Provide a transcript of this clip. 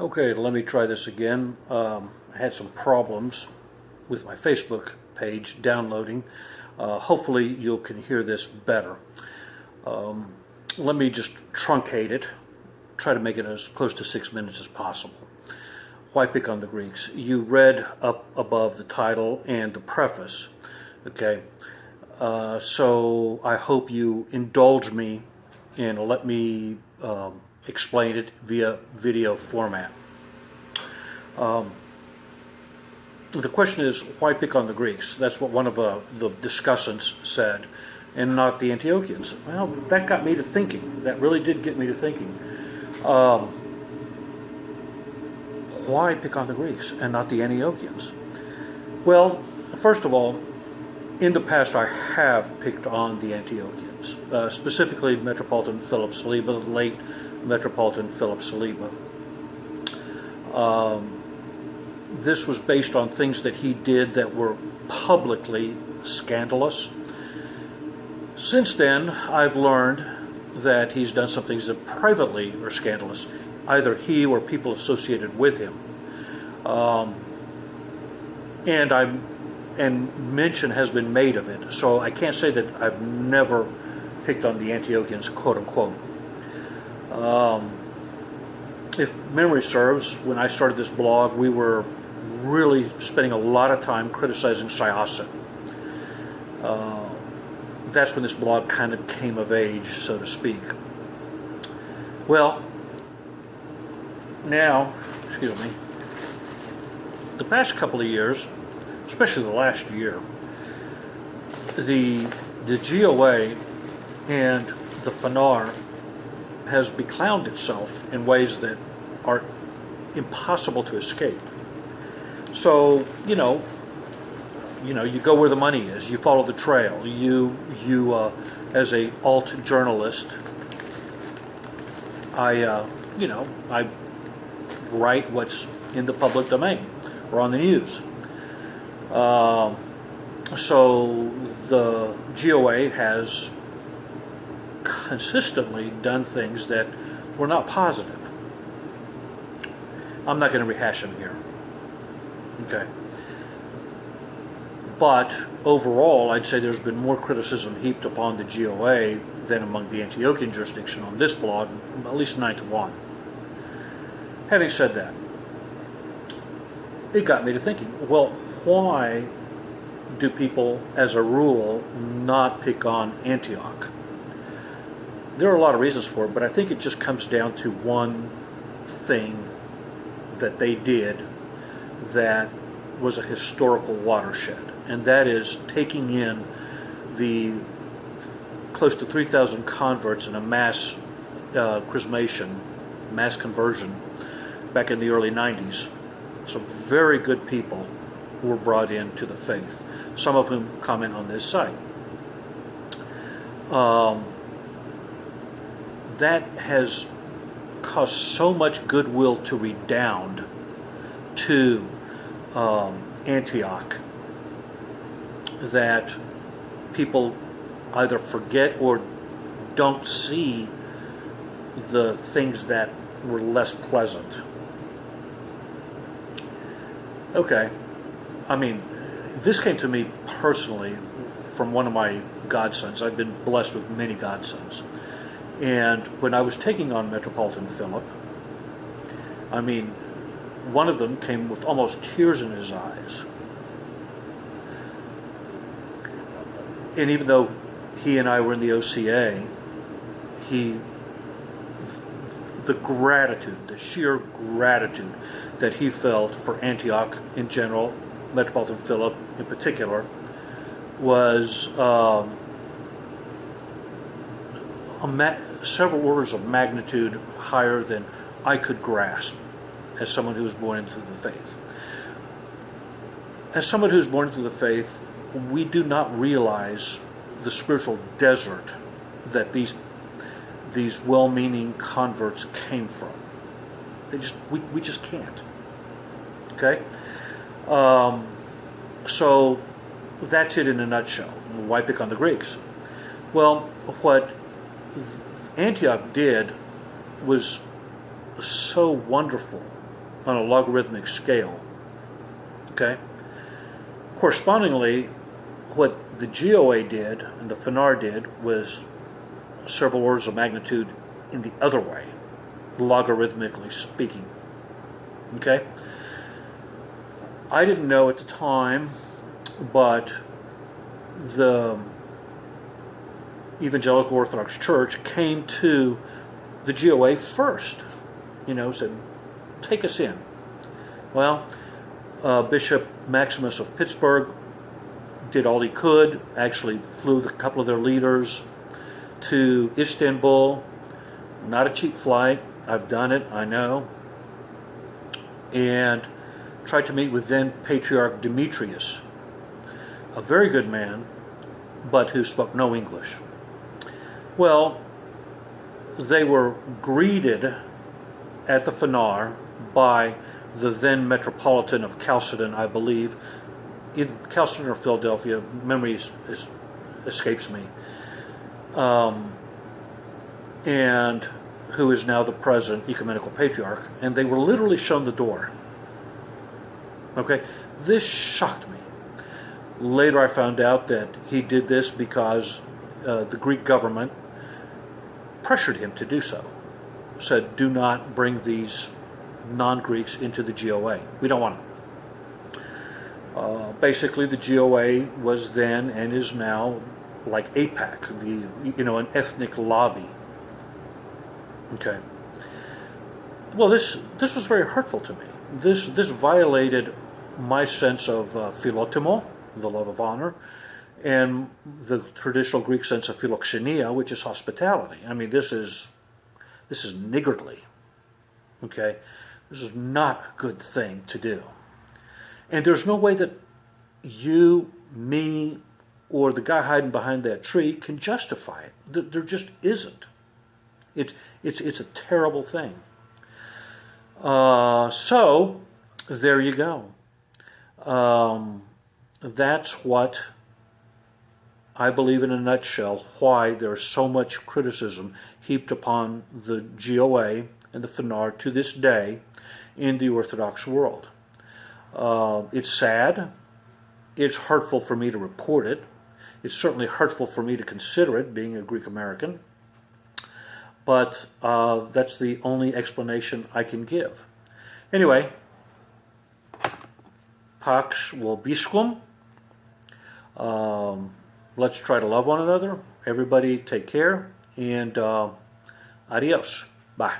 Okay, let me try this again. I had some problems with my Facebook page downloading. Hopefully you can hear this better. Let me just truncate it, try to make it as close to 6 minutes as possible. Why pick on the Greeks? You read up above the title and the preface, okay? So I hope you indulge me and let me explain it via video format. The question is, why pick on the Greeks? That's what one of the discussants said, and not the Antiochians. Well, that got me to thinking. That really did get me to thinking. Why pick on the Greeks and not the Antiochians? Well, first of all, in the past I have picked on the Antiochians, specifically Metropolitan Philip Saliba, the late Metropolitan Philip Saliba. This was based on things that he did that were publicly scandalous. Since then, I've learned that he's done some things that privately are scandalous, either he or people associated with him. And mention has been made of it, so I can't say that I've never picked on the Antiochians, quote unquote. If memory serves, when I started this blog, we were really spending a lot of time criticizing Syosset. That's when this blog kind of came of age, so to speak. Well, now, the past couple of years, especially the last year, the GOA and the FANAR has beclowned itself in ways that are impossible to escape. So, you go where the money is. You follow the trail. You as a alt journalist, I write what's in the public domain or on the news. So the GOA has consistently done things that were not positive. I'm not going to rehash them here. Okay. But overall, I'd say there's been more criticism heaped upon the GOA than among the Antiochian jurisdiction on this blog, at least 9-1. Having said that, it got me to thinking, well, why do people, as a rule, not pick on Antioch? There are a lot of reasons for it, but I think it just comes down to one thing that they did that was a historical watershed, and that is taking in the close to 3,000 converts in a mass chrismation, mass conversion, back in the early 90s. Some very good people were brought into the faith, some of whom comment on this site. That has caused so much goodwill to redound to Antioch that people either forget or don't see the things that were less pleasant. Okay, I mean, this came to me personally from one of my godsons. I've been blessed with many godsons. And when I was taking on Metropolitan Philip, I mean, one of them came with almost tears in his eyes. And even though he and I were in the OCA, the gratitude, the sheer gratitude that he felt for Antioch in general, Metropolitan Philip in particular, was several orders of magnitude higher than I could grasp as someone who was born into the faith. As someone who's born into the faith, we do not realize the spiritual desert that these well-meaning converts came from. We just can't. Okay? So that's it in a nutshell. Why pick on the Greeks? Well, what Antioch did was so wonderful on a logarithmic scale. Okay? Correspondingly, what the GOA did and the FNAR did was several orders of magnitude in the other way, logarithmically speaking. Okay? I didn't know at the time, but the Evangelical Orthodox Church came to the GOA first, said, take us in. Well, Bishop Maximus of Pittsburgh did all he could, actually flew a couple of their leaders to Istanbul. Not a cheap flight. I've done it, I know. And tried to meet with then Patriarch Demetrius, a very good man, but who spoke no English. Well, they were greeted at the FNAR by the then Metropolitan of Chalcedon, I believe, in Chalcedon or Philadelphia, memory escapes me, and who is now the present Ecumenical Patriarch, and they were literally shown the door. Okay, this shocked me. Later I found out that he did this because the Greek government pressured him to do so. Said, do not bring these non-Greeks into the GOA. We don't want them. Basically, the GOA was then and is now like AIPAC, an ethnic lobby. Okay. Well, this was very hurtful to me. This violated my sense of philotimo, the love of honor, and the traditional Greek sense of philoxenia, which is hospitality. I mean, this is niggardly. Okay, this is not a good thing to do. And there's no way that you, me, or the guy hiding behind that tree can justify it. There just isn't. It's a terrible thing. So there you go. That's what I believe in a nutshell why there's so much criticism heaped upon the GOA and the FNAR to this day in the Orthodox world. It's sad. It's hurtful for me to report it. It's certainly hurtful for me to consider it, being a Greek American. But that's the only explanation I can give. Anyway, Pax Vobiscum. Let's try to love one another. Everybody take care, and adios. Bye.